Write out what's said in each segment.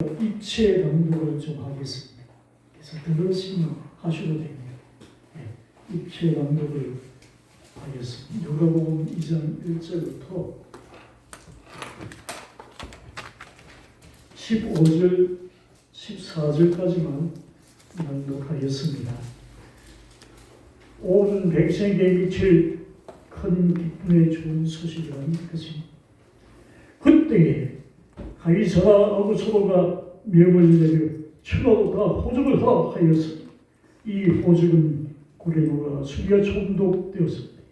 입체 낭독을 좀 하겠습니다. 그래서 들으시면 하셔도 됩니다. 입체 낭독을 하겠습니다. 누가복음 2장 1절부터 15절, 14절까지만 낭독하겠습니다. 온 백성에게 미칠 큰 기쁨의 좋은 소식이라는 것입니다. 그때에 가이사라하고 서로가 명을 내려 천하로 다 호적을 하라 하였으니 이 호적은 고레노가 수리가 총독되었을 때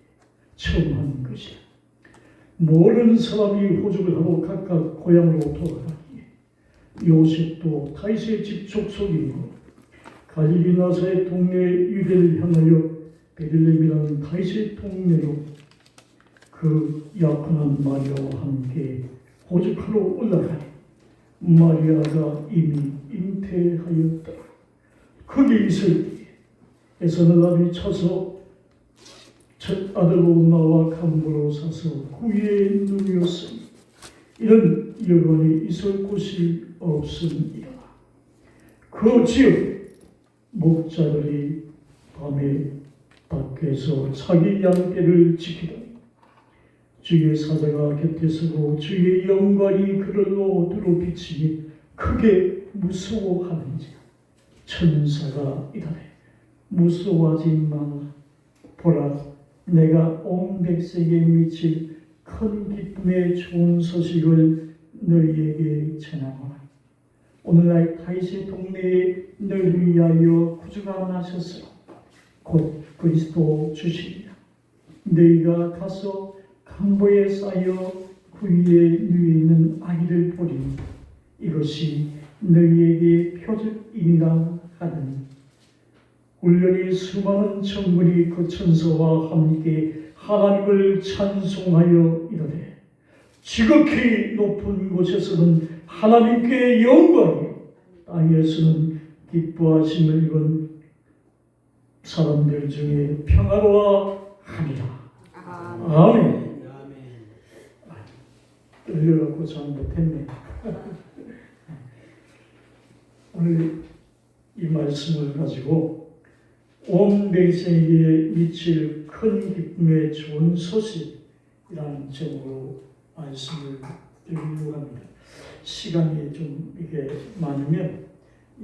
처음 한 것이다. 모든 사람이 호적을 하고 각각 고향으로 돌아가기에 요셉도 다윗의 집 족속이고 갈릴리 나사의 동네 유대를 향하여 베들레헴이라는 다윗의 동네로 그 약혼한 마리아와 함께 호적하러 올라가니 마리아가 이미 잉태하였다. 거기 있을 때에 에서나람이 차서 첫 아들로 나와 간보로 사서 후에 누이었으니 이런 여관이 있을 곳이 없음이라. 그 지역에 목자들이 밤에 밖에서 자기 양떼를 지키더니 주의 사자가 곁에 서고 주의 영광이 그들로 두루 비치니 크게 무서워하는지라. 천사가 이르되 무서워하지 마라. 보라, 내가 온 백성에게 미칠 큰 기쁨의 좋은 소식을 너희에게 전하노라. 오늘날 다윗의 동네에 너희를 위하여 구주가 나셨으니 곧 그리스도 주시리라. 너희가 가서 강보에 쌓여 그 위에 누워있는 아기를 보리니 이것이 너희에게 표적이니라 하더니 울려니 수많은 천군이 그 천사와 함께 하나님을 찬송하여 이르되 지극히 높은 곳에서는 하나님께 영광이, 땅에서는 기뻐하심을 입은 사람들 중에 평화로워 하리라. 아멘. 떨려갖고 잘 못했네. 오늘 이 말씀을 가지고 온 백성에게 미칠 큰 기쁨의 좋은 소식이라는 제목으로 말씀을 드리려고 합니다. 시간이 좀 이게 많으면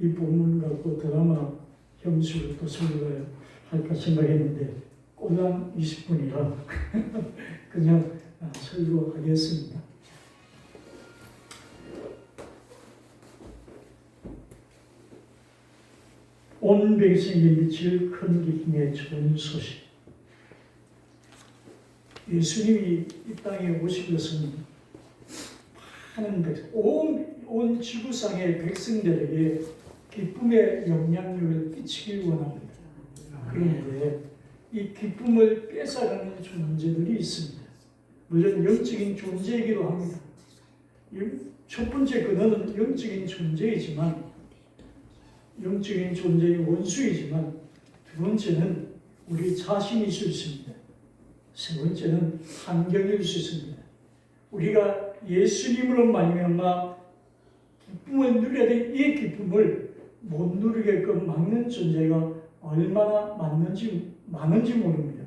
이 본문 갖고 드라마 형식으로 또 설교를 할까 생각했는데 꼬장 20분이라 그냥 설교하겠습니다. 온 백성에게 미칠 큰 기쁨의 좋은 소식. 예수님이 이 땅에 오신 것은 많은 백성, 온 지구상의 백성들에게 기쁨의 영향력을 끼치길 원합니다. 그런데 이 기쁨을 뺏어가는 존재들이 있습니다. 물론 영적인 존재이기도 합니다. 첫 번째 근원은 영적인 존재이지만 영적인 존재의 원수이지만 두 번째는 우리 자신일 수 있습니다. 세 번째는 환경일 수 있습니다. 우리가 예수님으로 말미암아 기쁨을 누려야 될 이 기쁨을 못 누리게끔 막는 존재가 얼마나 많은지 모릅니다.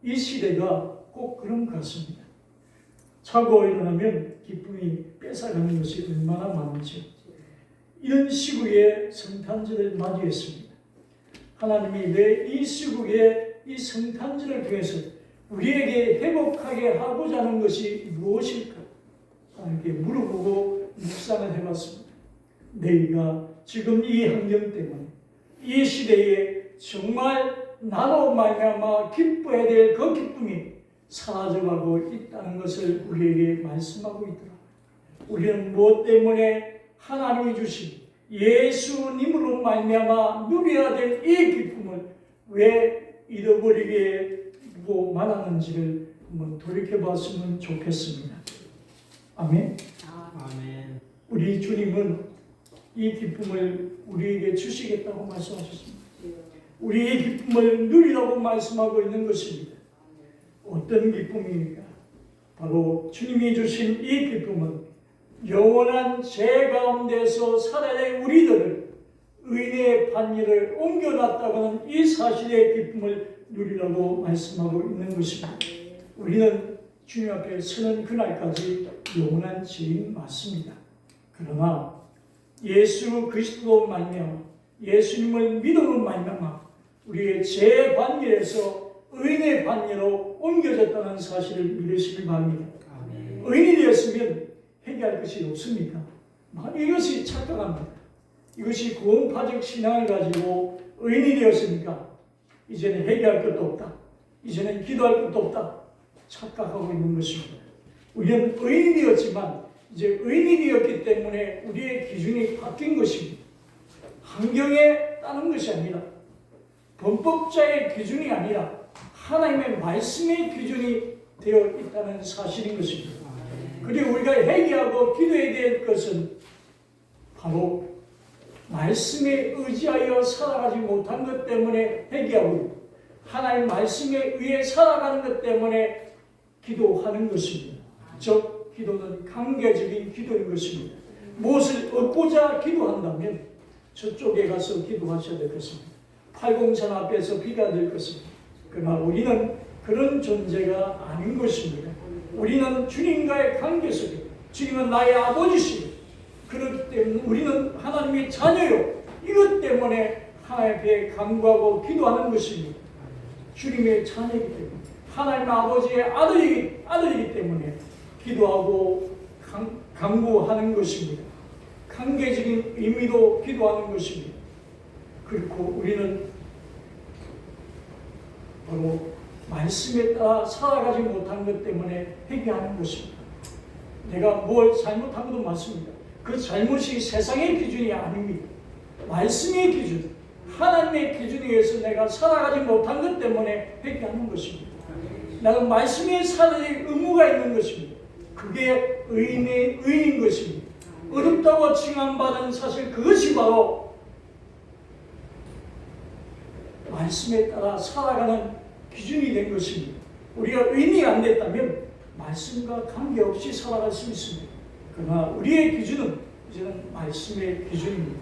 이 시대가 꼭 그런 것 같습니다. 자고 일어나면 기쁨이 뺏어가는 것이 얼마나 많은지. 이런 시국에 성탄절을 맞이했습니다. 하나님이 왜 이 시국에 이 성탄절을 통해서 우리에게 회복하게 하고자 하는 것이 무엇일까? 하나님께 물어보고 묵상을 해봤습니다. 너희가 지금 이 환경 때문에 이 시대에 정말 나로 말미암아 기뻐해야 될 그 기쁨이 사라져가고 있다는 것을 우리에게 말씀하고 있더라. 우리는 무엇 때문에 하나님이 주신 예수님으로 말미암아 누려야 될 이 기쁨을 왜 잃어버리게 두고 말았는지를 한번 돌이켜봤으면 좋겠습니다. 아멘. 아멘. 우리 주님은 이 기쁨을 우리에게 주시겠다고 말씀하셨습니다. 우리의 기쁨을 누리라고 말씀하고 있는 것입니다. 어떤 기쁨입니까? 바로 주님이 주신 이 기쁨은 영원한 죄 가운데서 살아야 우리들을 의인의 반열을 옮겨놨다고는 이 사실의 기쁨을 누리라고 말씀하고 있는 것입니다. 우리는 주님 앞에 서는 그날까지 영원한 죄인 맞습니다. 그러나 예수 그리스도로 말미암아 예수님을 믿음으로 말미암아 우리의 죄 반열에서 의인의 반열로 옮겨졌다는 사실을 믿으시길 바랍니다. 의인이 되었으면 회개할 것이 없습니까? 이것이 착각합니다. 이것이 구원파적 신앙을 가지고 의인이 되었으니까 이제는 회개할 것도 없다. 이제는 기도할 것도 없다. 착각하고 있는 것입니다. 우리는 의인이 되었지만 이제 의인이 되었기 때문에 우리의 기준이 바뀐 것입니다. 환경에 따른 것이 아니라 범법자의 기준이 아니라 하나님의 말씀의 기준이 되어 있다는 사실인 것입니다. 그리고 우리가 회개하고 기도해야 될 것은 바로 말씀에 의지하여 살아가지 못한 것 때문에 회개하고 하나님 말씀에 의해 살아가는 것 때문에 기도하는 것입니다. 즉 기도는 관계적인 기도인 것입니다. 무엇을 얻고자 기도한다면 저쪽에 가서 기도하셔야 될 것입니다. 팔공산 앞에서 비가 될 것입니다. 그러나 우리는 그런 존재가 아닌 것입니다. 우리는 주님과의 관계 속에 주님은 나의 아버지시고 그렇기 때문에 우리는 하나님의 자녀요. 이것 때문에 하나님 앞에 간구하고 기도하는 것입니다. 주님의 자녀이기 때문에 하나님 아버지의 아들이기 때문에 기도하고 간구하는 것입니다. 관계적인 의미로 기도하는 것입니다. 그리고 우리는 바로 말씀에 따라 살아가지 못한 것 때문에 회개하는 것입니다. 내가 뭘 잘못한 것도 맞습니다. 그 잘못이 세상의 기준이 아닙니다. 말씀의 기준, 하나님의 기준에 의해서 내가 살아가지 못한 것 때문에 회개하는 것입니다. 나는 말씀에 살아야 의무가 있는 것입니다. 그게 의인인 것입니다. 어렵다고 칭함받은 사실 그것이 바로 말씀에 따라 살아가는 기준이 된 것입니다. 우리가 의인이 안 됐다면 말씀과 관계없이 살아갈 수 있습니다. 그러나 우리의 기준은 이제는 말씀의 기준입니다.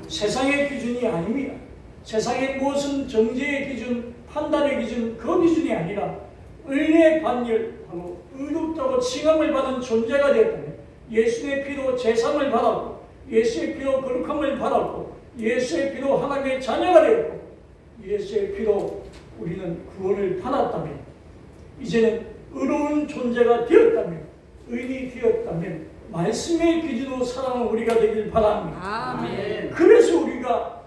세상의 기준이 아닙니다. 세상의 무엇은 정죄의 기준, 판단의 기준, 그 기준이 아니라 의인의 반열, 바로 의롭다고 칭함을 받은 존재가 되었다면 예수의 피로 제상을 받았고 예수의 피로 거룩함을 받았고 예수의 피로 하나님의 자녀가 되었고 예수의 피로 우리는 구원을 받았다면 이제는 의로운 존재가 되었다면 의인이 되었다면 말씀의 기준으로 살아가는 우리가 되길 바랍니다. 아멘. 그래서 우리가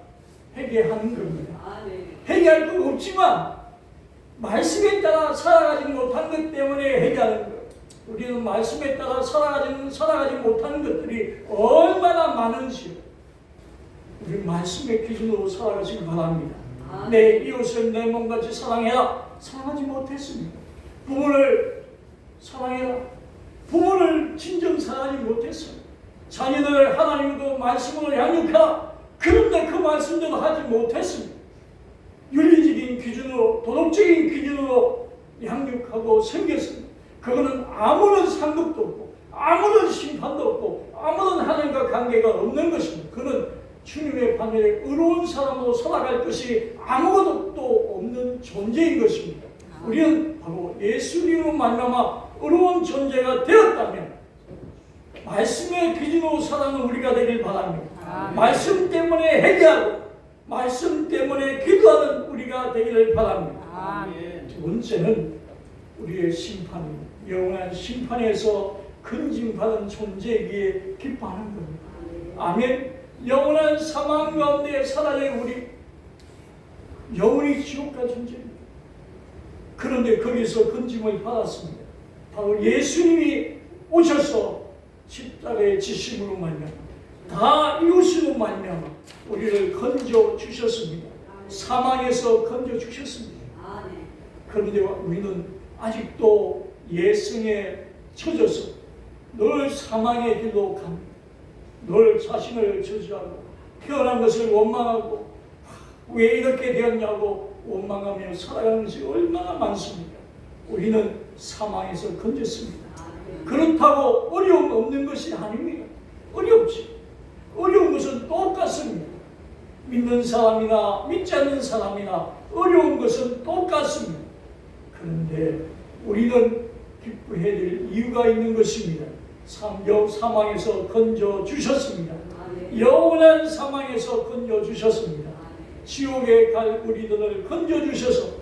회개하는 겁니다. 회개할 거 없지만 말씀에 따라 살아가지 못한 것 때문에 회개하는 것. 우리는 말씀에 따라 살아가지 못하는 것들이 얼마나 많은지 우리 말씀의 기준으로 살아가시길 바랍니다. 내 이웃을 내 몸같이 사랑해라. 사랑하지 못했습니다. 부모를 사랑해라. 부모를 진정 사랑하지 못했어요. 자녀들을 하나님도 말씀으로 양육하라. 그런데 그 말씀대로 하지 못했습니다. 윤리적인 기준으로 도덕적인 기준으로 양육하고 섬겼습니다. 그거는 아무런 상급도 없고 아무런 심판도 없고 아무런 하나님과 관계가 없는 것입니다. 그는 주님의 반면에 의로운 사람으로 살아갈 것이 아무것도 없는 존재인 것입니다. 우리는 바로 예수님으로 말미암아 의로운 존재가 되었다면 말씀의 기준으로 살아가는 우리가 되길 바랍니다. 말씀 때문에 회개하고 말씀 때문에 기도하는 우리가 되기를 바랍니다. 두 번째는 우리의 심판입니다. 영원한 심판에서 건짐받은 존재이기에 기뻐하는 겁니다. 아멘. 영원한 사망 가운데 살아야 우리 영원히 지옥 갈 존재입니다. 그런데 거기서 건짐을 받았습니다. 바로 예수님이 오셔서 십자가의 지심으로 말미암아 다 이루시고 말미암아 우리를 건져 주셨습니다. 사망에서 건져 주셨습니다. 그런데 우리는 아직도 예성에 처져서 늘 사망의 길로 갑니다. 늘 자신을 저주하고 태어난 것을 원망하고 왜 이렇게 되었냐고 원망하며 살아가는 것이 얼마나 많습니까? 우리는 사망에서 건졌습니다. 그렇다고 어려움 없는 것이 아닙니다. 어렵지. 어려운 것은 똑같습니다. 믿는 사람이나 믿지 않는 사람이나 어려운 것은 똑같습니다. 그런데 우리는 기뻐해야 될 이유가 있는 것입니다. 사망에서 건져주셨습니다. 영원한 사망에서 건져주셨습니다. 지옥에 갈 우리들을 건져주셔서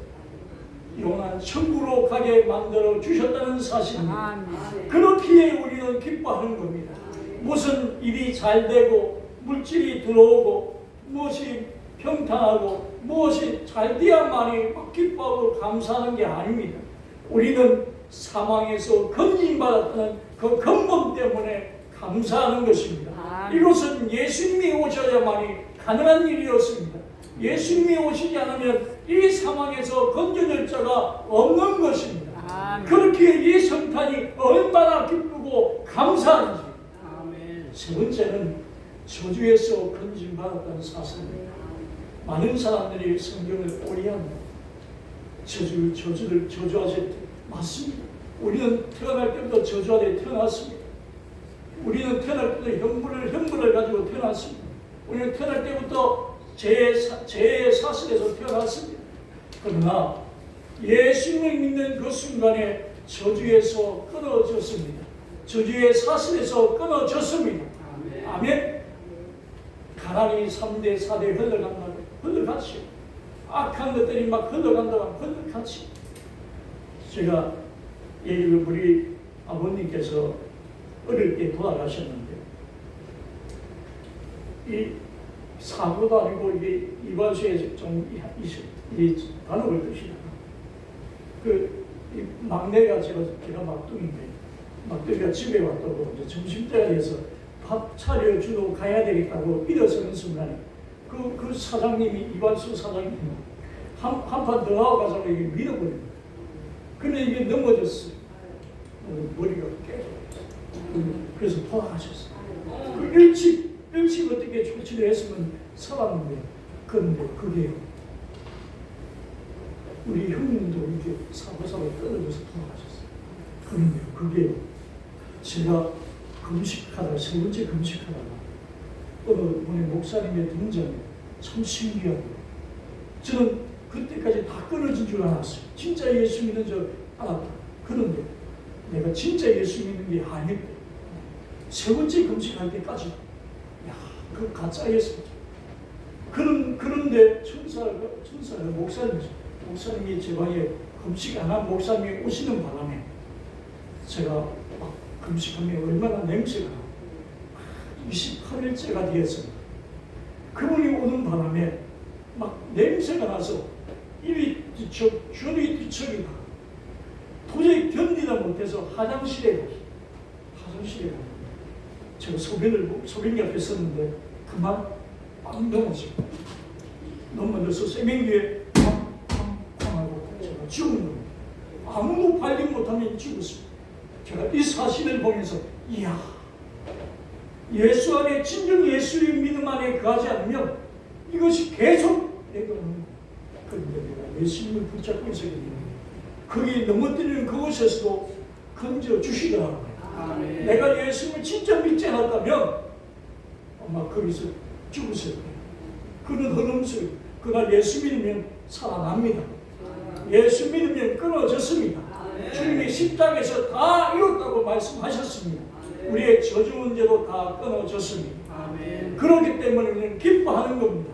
영원한 천국으로 가게 만들어 주셨다는 사실입니다. 그렇기에 우리는 기뻐하는 겁니다. 무슨 일이 잘 되고 물질이 들어오고 무엇이 평탄하고 무엇이 잘 돼야만이 기뻐하고 감사하는 게 아닙니다. 우리는 사망에서 건진받았다는 그 근본 때문에 감사하는 것입니다. 이것은 예수님이 오셔야만이 가능한 일이었습니다. 예수님이 오시지 않으면 이 상황에서 건져낼 자가 없는 것입니다. 그렇게 이 성탄이 얼마나 기쁘고 감사한지. 세 번째는 저주에서 건진받았다는 사실입니다. 많은 사람들이 성경을 오해합니다. 저주를 저주하실 때 맞습니다. 우리는 태어날 때부터 저주 아래 태어났습니다. 우리는 태어날 때부터 형벌을 가지고 태어났습니다. 우리는 태어날 때부터 죄의 사슬에서 태어났습니다. 그러나 예수님을 믿는 그 순간에 저주에서 끊어졌습니다. 저주의 사슬에서 끊어졌습니다. 아멘. 가난이 3대 4대 흘러간다고 흘러갔죠. 악한 것들이 막 흘러간다고 흘러갔죠. 제가 얘기를 우리 아버님께서 어릴 때 돌아가셨는데 이 사고도 아니고 이게 이발소에 좀 이 단어를 뜻이잖아. 이 막내가 제가 막둥인데 막둥이가 집에 왔다고 이제 점심때가 돼서 밥 차려주러 가야 되겠다고 일어서는 순간에 그 사장님이 이발소 사장님이 한 판 더 하고 가서 이게 밀어버립니다. 근데 이게 넘어졌어요. 머리가 깨져. 그래서 돌아가셨어요. 그 일찍 어떻게 조치를 했으면 살았는데, 그런데 그게 우리 형님도 이렇게 사고사고 떨어져서 돌아가셨어요. 그런데 그게 제가 금식하다가 세 번째 금식하다가 어느 분의 목사님의 등장이 참 신기하고 저는 그때까지 다 끊어진 줄 알았어요. 진짜 예수 믿는 줄 알았다. 그런데 내가 진짜 예수 믿는 게 아닐 때 세 번째 금식할 때까지 그 가짜 예수 그런데 천사가 목사님이 제 방에 금식 안 한 목사님이 오시는 바람에 제가 막 금식하면 얼마나 냄새가 28일째가 되었습니다. 그분이 오는 바람에 막 냄새가 나서 입이 뒤척, 주름이 뒤척이 나. 도저히 견디다 못해서 화장실에 가요. 제가 소변 옆에 섰는데 그만 빵 넘어지고 넘어져서 세면기에 팡팡팡 하고 제가 죽은 겁니다. 아무도 발견 못하면 죽었습니다. 제가 이 사실을 보면서 이야, 예수 안에 진정 예수의 믿음 안에 거하지 않으면 이것이 계속 내가 그런데 내가 예수님을 붙잡고 있었거든요. 거기 넘어뜨리는 그곳에서도 건져 주시더라고요. 내가 예수님을 진짜 믿지 않았다면 아마 거기서 죽었을 거예요. 그런 흐름을 그날 예수 믿으면 살아납니다. 예수 믿으면 끊어졌습니다. 주님이 십자가에서 다 이뤘다고 말씀하셨습니다. 우리의 저주 문제도 다 끊어졌습니다. 그렇기 때문에 우리는 기뻐하는 겁니다.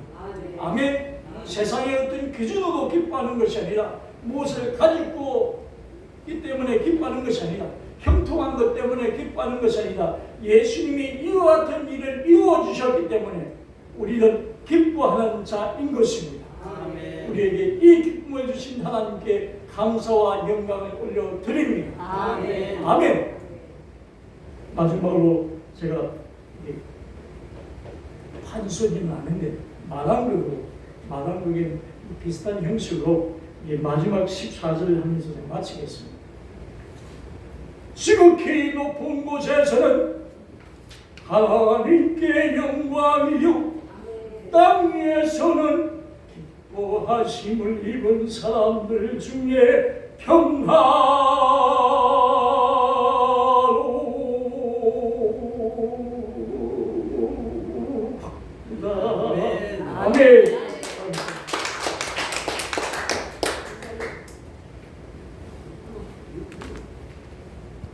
아멘. 세상의 어떤 기준으로 기뻐하는 것이 아니라 무엇을 가지고 있기 때문에 기뻐하는 것이 아니라 형통한 것 때문에 기뻐하는 것이 아니라 예수님이 이와 같은 일을 이루어주셨기 때문에 우리는 기뻐하는 자인 것입니다. 아멘. 우리에게 이 기쁨을 주신 하나님께 감사와 영광을 올려드립니다. 아멘. 아멘. 마지막으로 제가 판소리는 아닌데 마당극의 비슷한 형식으로 마지막 14절을 하면서 마치겠습니다. 지극히 높은 곳에서는 하나님께 영광이요 땅에서는 기뻐하심을 입은 사람들 중에 평화로운 아멘.